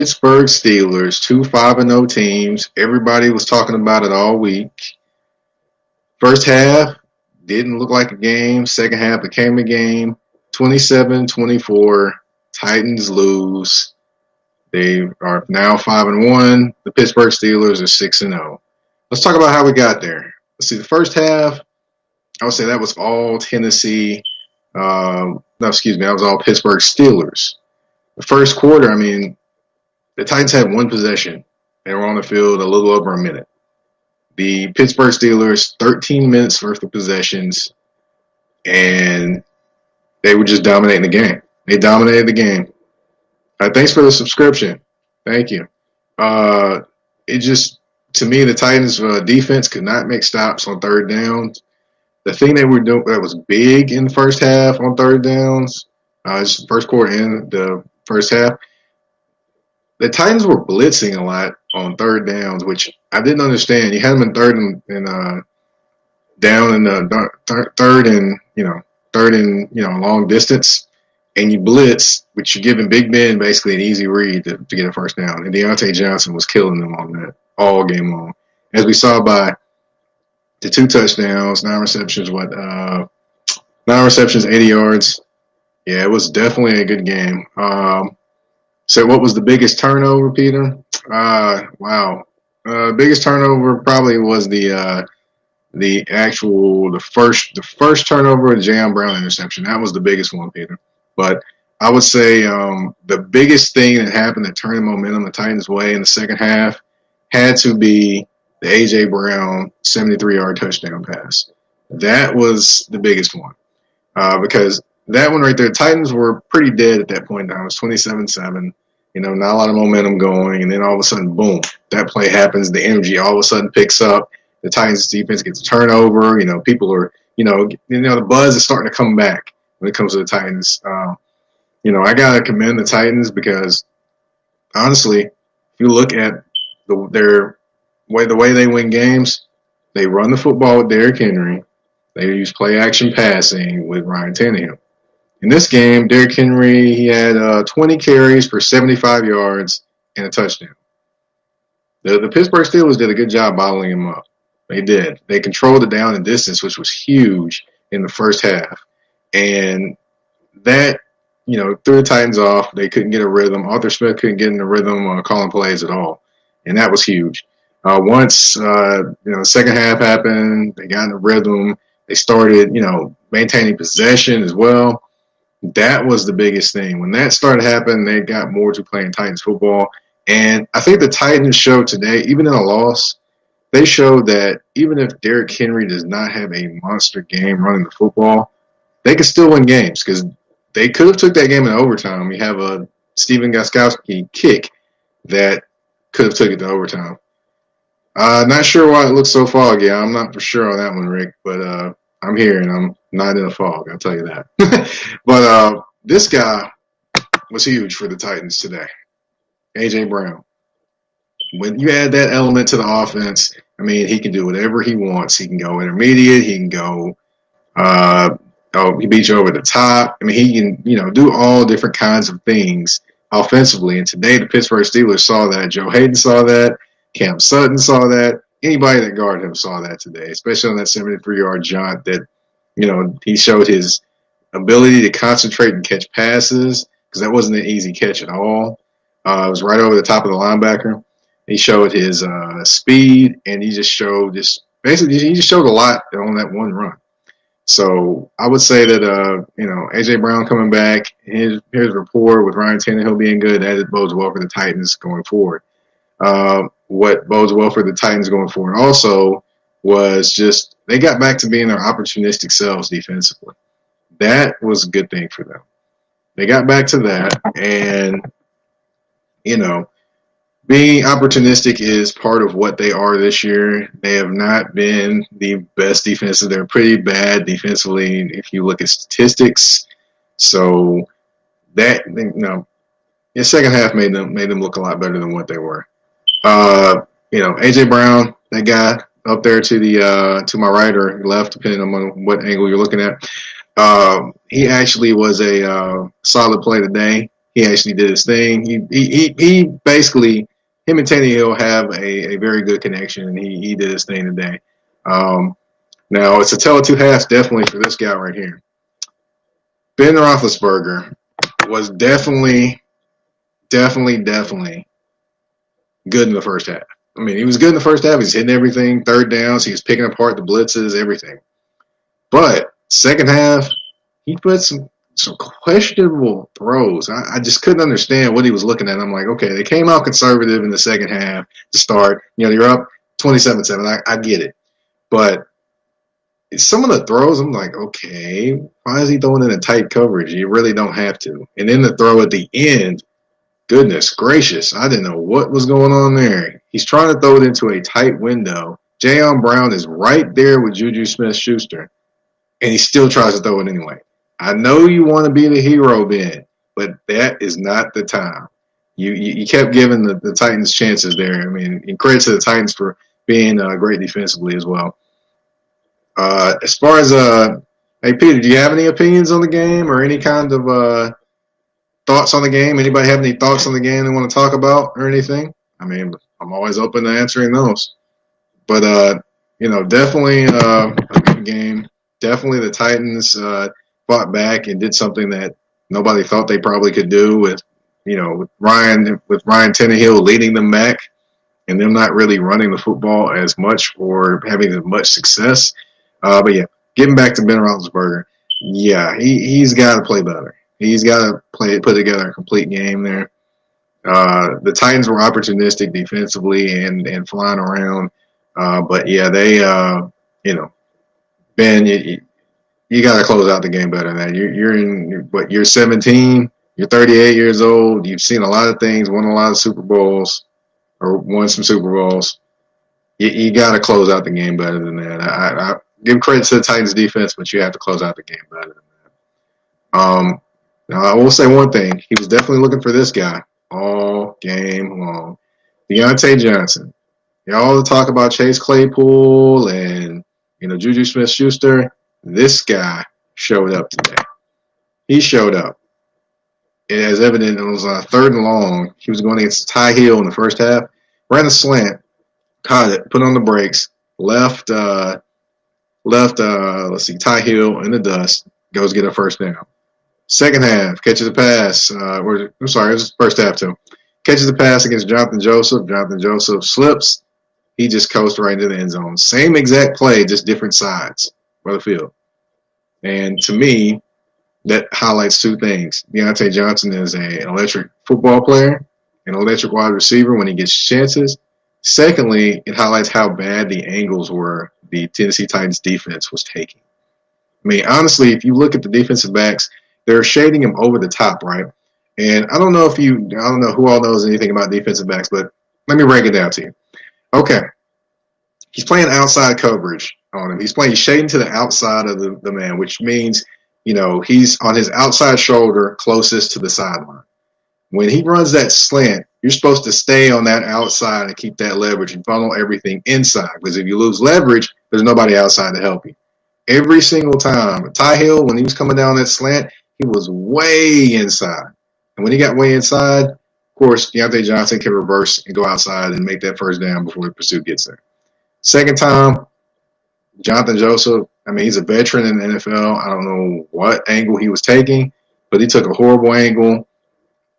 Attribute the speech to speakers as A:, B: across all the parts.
A: Pittsburgh Steelers, two 5-0 teams. Everybody was talking about it all week. First half didn't look like a game. Second half became a game. 27-24. Titans lose. They are now 5-1. The Pittsburgh Steelers are 6-0. Let's talk about how we got there. Let's see. The first half, I would say that was all Tennessee. No, excuse me. That was all Pittsburgh Steelers. The first quarter, I mean, the Titans had one possession. They were on the field a little over a minute. The Pittsburgh Steelers, 13 minutes worth of possessions, and they were just dominating the game. They dominated the game. Thanks for the subscription. Thank you. It just, to me, the Titans' defense could not make stops on third downs. The thing they were doing that was big in the first half on third downs, first quarter and the first half, the Titans were blitzing a lot on third downs, which I didn't understand. You had them in third and down in the third and long distance, and you blitz, which you're giving Big Ben basically an easy read to get a first down. And Deontay Johnson was killing them on that all game long, as we saw by the 2 touchdowns, 9 receptions, 80 yards. Yeah, it was definitely a good game. So what was the biggest turnover, Peter? Wow. Biggest turnover probably was the first turnover, the Jayon Brown interception. That was the biggest one, Peter. But I would say the biggest thing that happened that turned the momentum the Titans' way in the second half had to be the A.J. Brown 73-yard touchdown pass. That was the biggest one because that one right there, the Titans were pretty dead at that point in time. It was 27-7. Not a lot of momentum going, and then all of a sudden, boom, that play happens. The energy all of a sudden picks up. The Titans' defense gets a turnover. People are, the buzz is starting to come back when it comes to the Titans. I gotta commend the Titans because honestly, if you look at the way they win games, they run the football with Derrick Henry. They use play action passing with Ryan Tannehill. In this game, Derrick Henry, he had 20 carries for 75 yards and a touchdown. The Pittsburgh Steelers did a good job bottling him up. They did. They controlled the down and distance, which was huge in the first half. And that, threw the Titans off. They couldn't get a rhythm. Arthur Smith couldn't get in the rhythm calling plays at all. And that was huge. Once, the second half happened, they got in the rhythm. They started, maintaining possession as well. That was the biggest thing. When that started happening, they got more to playing Titans football. And I think the Titans showed today, even in a loss, they showed that even if Derrick Henry does not have a monster game running the football, they could still win games because they could have took that game in overtime. We have a Steven Gostkowski kick that could have took it to overtime. Not sure why it looks so foggy. I'm not for sure on that one, Rick, but I'm here and I'm not in a fog, I'll tell you that. But this guy was huge for the Titans today, A.J. Brown. When you add that element to the offense, I mean, he can do whatever he wants. He can go intermediate. He can go, he beat you over the top. I mean, he can, do all different kinds of things offensively. And today, the Pittsburgh Steelers saw that. Joe Hayden saw that. Cam Sutton saw that. Anybody that guarded him saw that today, especially on that 73-yard jaunt that, he showed his ability to concentrate and catch passes because that wasn't an easy catch at all. It was right over the top of the linebacker. He showed his speed, and he just showed he just showed a lot on that one run. So I would say that, A.J. Brown coming back, his rapport with Ryan Tannehill being good, that bodes well for the Titans going forward. What bodes well for the Titans going forward also was just they got back to being their opportunistic selves defensively. That was a good thing for them. They got back to that, and, being opportunistic is part of what they are this year. They have not been the best defensive. They're pretty bad defensively if you look at statistics. So that, the second half made them look a lot better than what they were. A.J. Brown, that guy up there to my right or left, depending on what angle you're looking at. He actually was a solid play today. He actually did his thing. He basically, him and Tannehill have a very good connection, and he did his thing today. Now, it's a tale of two halves definitely for this guy right here. Ben Roethlisberger was definitely good in the first half. I mean, he was good in the first half. He's hitting everything, third downs. He was picking apart the blitzes, everything. But second half, he put some questionable throws. I just couldn't understand what he was looking at. I'm like, okay, they came out conservative in the second half to start. You know, you're up 27-7. I get it. But some of the throws, I'm like, okay, why is he throwing in a tight coverage? You really don't have to. And then the throw at the end, goodness gracious, I didn't know what was going on there. He's trying to throw it into a tight window. Jayon Brown is right there with Juju Smith-Schuster, and he still tries to throw it anyway. I know you want to be the hero, Ben, but that is not the time. You kept giving the Titans chances there. I mean, and credit to the Titans for being great defensively as well. As far as hey Peter, do you have any opinions on the game or any kind of thoughts on the game? Anybody have any thoughts on the game they want to talk about or anything? I mean, I'm always open to answering those. But definitely a good game. Definitely the Titans fought back and did something that nobody thought they probably could do with Ryan Tannehill leading them back and them not really running the football as much or having as much success. But yeah, getting back to Ben Roethlisberger, yeah, he's got to play better. He's got to put together a complete game there. The Titans were opportunistic defensively and flying around. But yeah, they, Ben, you got to close out the game better than that. You're 17, you're 38 years old. You've seen a lot of things, won a lot of Super Bowls, or won some Super Bowls. You got to close out the game better than that. I give credit to the Titans defense, but you have to close out the game better than that. Now I will say one thing. He was definitely looking for this guy all game long. Deontay Johnson. Y'all talk about Chase Claypool and, Juju Smith-Schuster. This guy showed up today. He showed up. As evident, it was third and long. He was going against Ty Hill in the first half. Ran a slant. Caught it. Put on the brakes. Left, Ty Hill in the dust. Goes get a first down. Second half, catches a pass. It was first half too. Catches a pass against Jonathan Joseph. Jonathan Joseph slips. He just coasts right into the end zone. Same exact play, just different sides of the field. And to me, that highlights two things. Deontay Johnson is an electric football player, an electric wide receiver when he gets chances. Secondly, it highlights how bad the angles were the Tennessee Titans defense was taking. I mean, honestly, if you look at the defensive backs, they're shading him over the top, right? And I don't know who all knows anything about defensive backs, but let me break it down to you. Okay. He's playing outside coverage on him. He's shading to the outside of the man, which means, he's on his outside shoulder closest to the sideline. When he runs that slant, you're supposed to stay on that outside and keep that leverage and funnel everything inside. Because if you lose leverage, there's nobody outside to help you. Every single time. Ty Hill, when he was coming down that slant, he was way inside. And when he got way inside, of course, Deontay Johnson can reverse and go outside and make that first down before the pursuit gets there. Second time, Jonathan Joseph, he's a veteran in the NFL. I don't know what angle he was taking, but he took a horrible angle.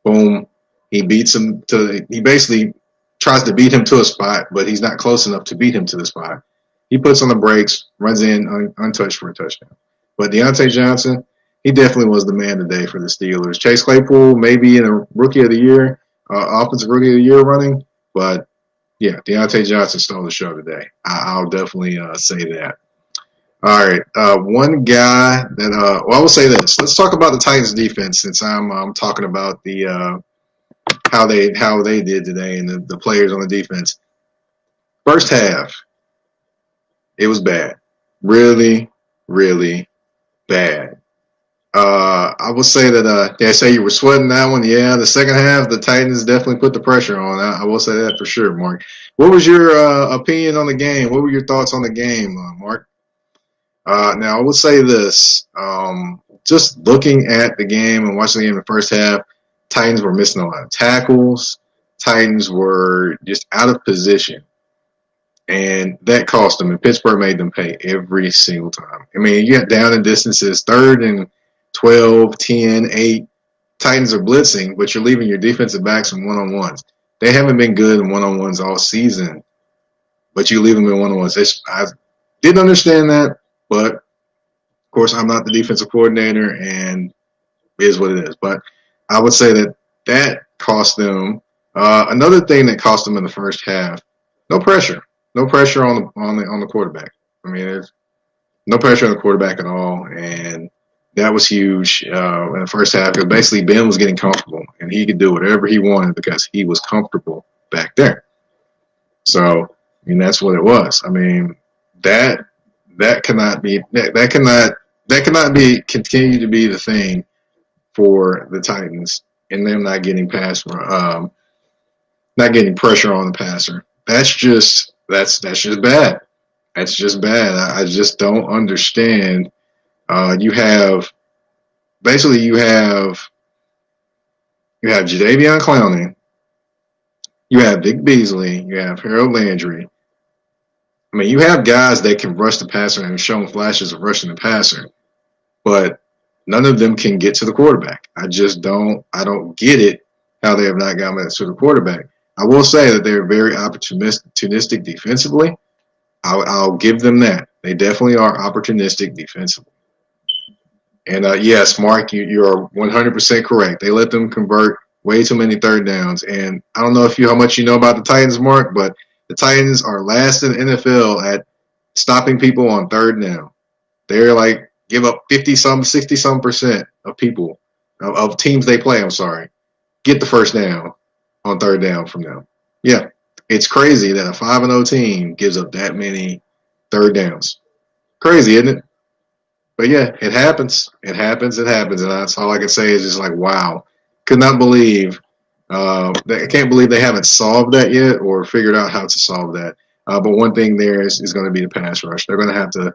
A: Boom. He basically tries to beat him to a spot, but he's not close enough to beat him to the spot. He puts on the brakes, runs in untouched for a touchdown. But Deontay Johnson, he definitely was the man today for the Steelers. Chase Claypool maybe in a Rookie of the Year, Offensive Rookie of the Year running, but yeah, Deontay Johnson stole the show today. I'll definitely say that. All right, one guy that I will say this. Let's talk about the Titans defense since I'm talking about the how they did today and the players on the defense. First half, it was bad, really, really bad. I will say that they say you were sweating that one. Yeah, the second half, the Titans definitely put the pressure on. I will say that for sure, Mark. What was your opinion on the game? What were your thoughts on the game, Mark? Now, I will say this. Just looking at the game and watching the game in the first half, Titans were missing a lot of tackles. Titans were just out of position. And that cost them. And Pittsburgh made them pay every single time. I mean, you get down in distances, 3rd and 12, 10, 8. Titans are blitzing, but you're leaving your defensive backs in one-on-ones. They haven't been good in one-on-ones all season, but you leave them in one-on-ones. I didn't understand that, but, of course, I'm not the defensive coordinator, and it is what it is. But I would say that cost them. Another thing that cost them in the first half, no pressure. No pressure on the quarterback. I mean, there's no pressure on the quarterback at all, and that was huge in the first half because basically Ben was getting comfortable, and he could do whatever he wanted because he was comfortable back there. So, I mean, that's what it was. I mean, that cannot be continue to be the thing for the Titans and them not getting not getting pressure on the passer. That's just bad. That's just bad. I just don't understand. You have Jadeveon Clowney, you have Vic Beasley, you have Harold Landry. I mean, you have guys that can rush the passer and have shown flashes of rushing the passer, but none of them can get to the quarterback. I don't get it how they have not gotten to the quarterback. I will say that they're very opportunistic defensively. I'll give them that. They definitely are opportunistic defensively. And yes, Mark, you're 100% correct. They let them convert way too many 3rd downs. And I don't know how much you know about the Titans, Mark, but the Titans are last in the NFL at stopping people on 3rd down. They're like give up 50-some, 60-some % of people of teams they play. I'm sorry, get the first down on 3rd down from them. Yeah, it's crazy that a 5-0 team gives up that many 3rd downs. Crazy, isn't it? But yeah, it happens. It happens. And that's all I can say is just like, wow. Could not believe. I can't believe they haven't solved that yet or figured out how to solve that. But one thing there is going to be the pass rush. They're going to have to.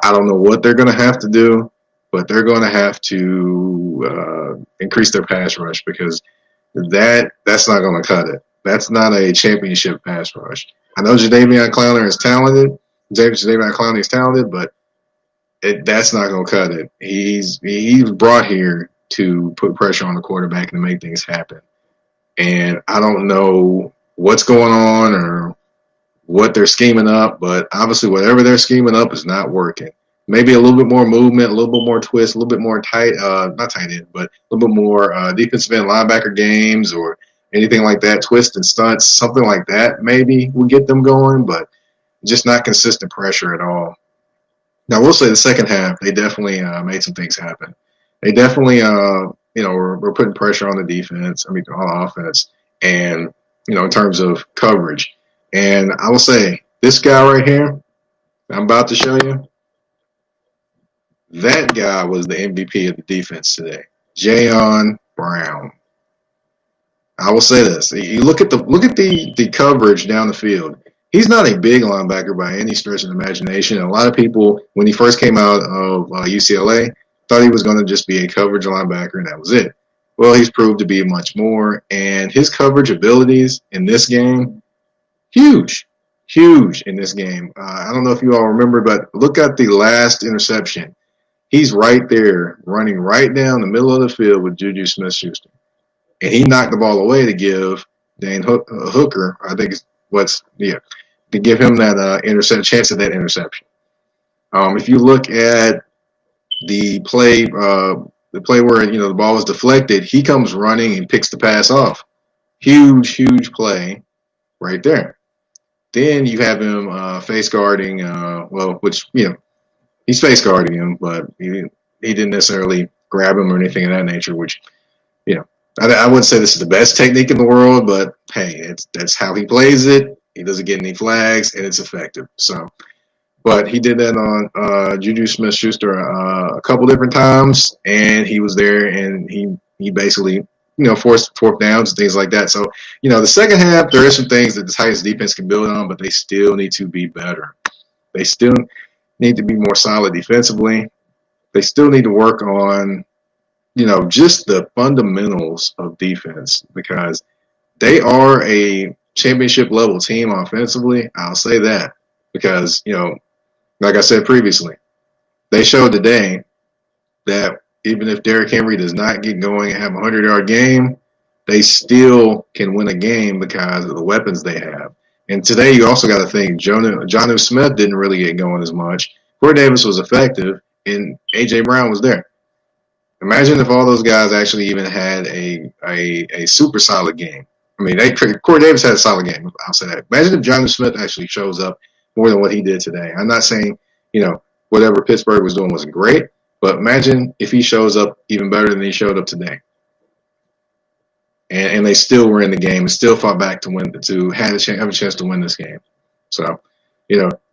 A: I don't know what they're going to have to do, but they're going to have to increase their pass rush because that's not going to cut it. That's not a championship pass rush. I know Jadeveon Clowney is talented. Jadeveon Clowney is talented, but that's not going to cut it. He's brought here to put pressure on the quarterback and make things happen. And I don't know what's going on or what they're scheming up, but obviously whatever they're scheming up is not working. Maybe a little bit more movement, a little bit more twist, a little bit more not tight end, but a little bit more defensive end linebacker games or anything like that, twist and stunts, something like that maybe will get them going, but just not consistent pressure at all. Now, we'll say the second half, they definitely made some things happen. They definitely, were putting pressure on the defense, on offense, and, in terms of coverage. And I will say, this guy right here, I'm about to show you, that guy was the MVP of the defense today, Jayon Brown. I will say this: you look at the coverage down the field. He's not a big linebacker by any stretch of the imagination. A lot of people, when he first came out of UCLA, thought he was going to just be a coverage linebacker, and that was it. Well, he's proved to be much more, and his coverage abilities in this game, huge in this game. I don't know if you all remember, but look at the last interception. He's right there, running right down the middle of the field with Juju Smith-Schuster. And he knocked the ball away to give Dane Hooker, I think to give him that chance at that interception. If you look at the play where the ball was deflected, he comes running and picks the pass off. Huge play right there. Then you have him face guarding, he's face guarding him, but he didn't necessarily grab him or anything of that nature, which, I wouldn't say this is the best technique in the world, but hey, that's how he plays it. He doesn't get any flags, and it's effective. So, but he did that on Juju Smith-Schuster a couple different times, and he was there, and he basically forced fourth downs and things like that. So, the second half, there are some things that the Titans defense can build on, but they still need to be better. They still need to be more solid defensively. They still need to work on just the fundamentals of defense, because they are a championship level team offensively. I'll say that because, like I said previously, they showed today that even if Derrick Henry does not get going and have a 100-yard game, they still can win a game because of the weapons they have. And today you also got to think Jonnu Smith didn't really get going as much. Corey Davis was effective, and A.J. Brown was there. Imagine if all those guys actually even had a super solid game. I mean, Corey Davis had a solid game. I'll say that. Imagine if Jonnu Smith actually shows up more than what he did today. I'm not saying, whatever Pittsburgh was doing wasn't great, but imagine if he shows up even better than he showed up today. And they still were in the game and still fought back to have a chance to win this game. So,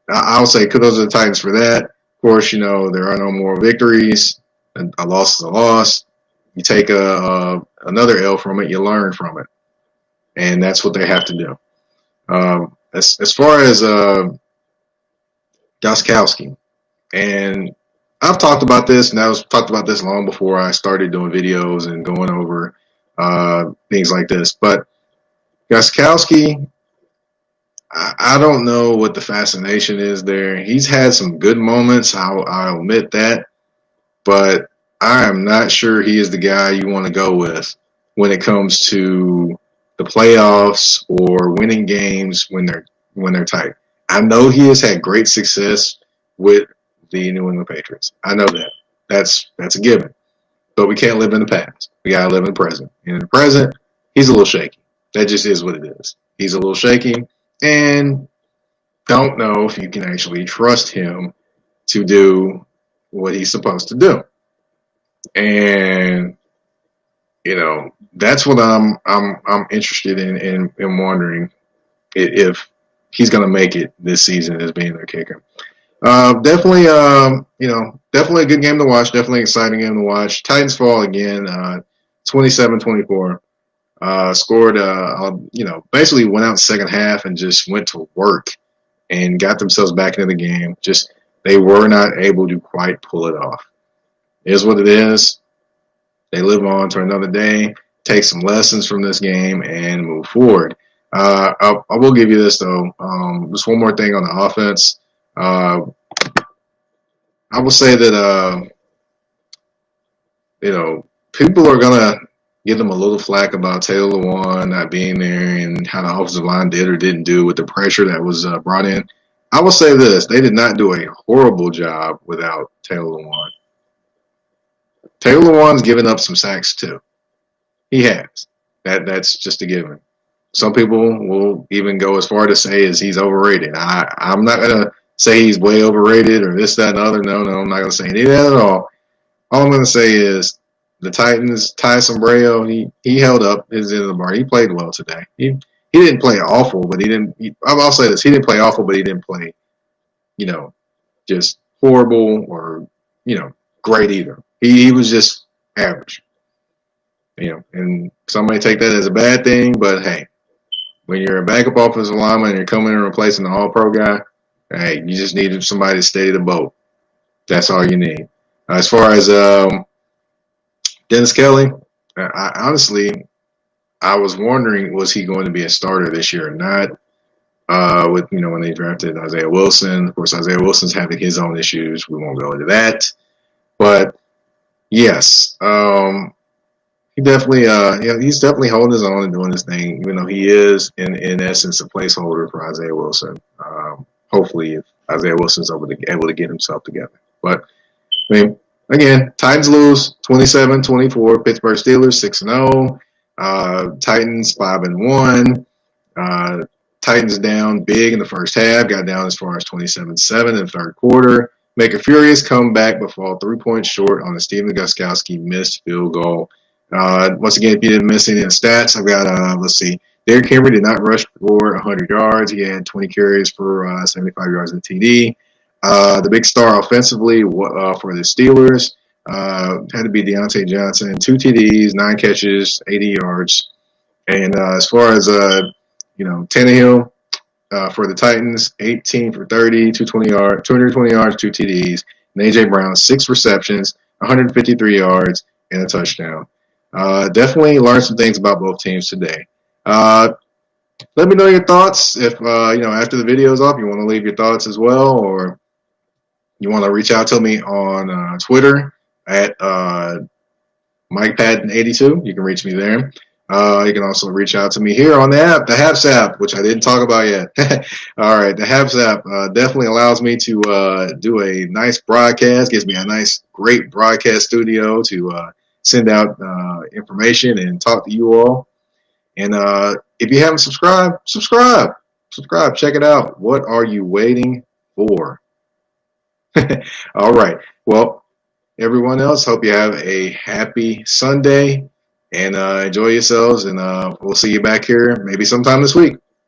A: I'll say kudos to the Titans for that. Of course, there are no more victories. A loss is a loss. You take another L from it, you learn from it, and that's what they have to do. As far as Gostkowski, and I've talked about this, and talked about this long before I started doing videos and going over things like this. But Gostkowski, I don't know what the fascination is there. He's had some good moments. I'll admit that. But I am not sure he is the guy you want to go with when it comes to the playoffs or winning games when they're tight. I know he has had great success with the New England Patriots. I know that. That's a given. But we can't live in the past. We gotta live in the present. And in the present, he's a little shaky. That just is what it is. He's a little shaky, and don't know if you can actually trust him to do what he's supposed to do. And that's what I'm interested in wondering if he's going to make it this season as being their kicker. Definitely definitely a good game to watch. Definitely an exciting game to watch. Titans fall again, 27-24. Scored, basically went out in the second half and just went to work and got themselves back into the game. Just they were not able to quite pull it off. It is what it is. They live on to another day, take some lessons from this game, and move forward. I will give you this, though. Just one more thing on the offense. I will say that, people are going to give them a little flack about Taylor Lewan not being there and how the offensive line did or didn't do with the pressure that was brought in. I will say this. They did not do a horrible job without Taylor Lewan. Taylor Lewan's given up some sacks too. He has. That's just a given. Some people will even go as far to say as he's overrated. I'm not going to say he's way overrated or this, that, and the other. No, I'm not going to say any of that at all. All I'm going to say is the Titans, Ty Sombrero, he held up his end of the bar. He played well today. He didn't play awful, but he didn't. I'll say this: he didn't play awful, but he didn't play, just horrible or great either. He was just average. And some may take that as a bad thing, but hey, when you're a backup offensive lineman and you're coming in and replacing the All-Pro guy, hey, you just needed somebody to steady the boat. That's all you need. As far as Dennis Kelly, I honestly was wondering, was he going to be a starter this year or not? With when they drafted Isaiah Wilson, of course, Isaiah Wilson's having his own issues. We won't go into that, but yes, he definitely, he's definitely holding his own and doing his thing, even though he is in essence a placeholder for Isaiah Wilson. Hopefully, if Isaiah Wilson's able to get himself together, but I mean. Again, Titans lose 27-24. Pittsburgh Steelers 6-0. Titans 5-1. Titans down big in the first half. Got down as far as 27-7 in the third quarter. Make a furious comeback, but fall 3 points short on the Stephen Gostkowski missed field goal. Once again, if you didn't miss any of the stats, I've got let's see. Derrick Henry did not rush for 100 yards. He had 20 carries for 75 yards in TD. The big star offensively for the Steelers had to be Deontay Johnson, 2 TDs, 9 catches, 80 yards. And as far as Tannehill for the Titans, 18 for 30, 220 yards, 2 TDs. And AJ Brown, 6 receptions, 153 yards, and a touchdown. Definitely learned some things about both teams today. Let me know your thoughts. If after the video is off, you want to leave your thoughts as well, or you want to reach out to me on Twitter at MikePatton82. You can reach me there. You can also reach out to me here on the app, the Haps app, which I didn't talk about yet. All right, the Haps app definitely allows me to do a nice broadcast, gives me a nice, great broadcast studio to send out information and talk to you all. And if you haven't subscribed, subscribe. Subscribe. Check it out. What are you waiting for? All right. Well, everyone else, hope you have a happy Sunday and enjoy yourselves. And we'll see you back here maybe sometime this week.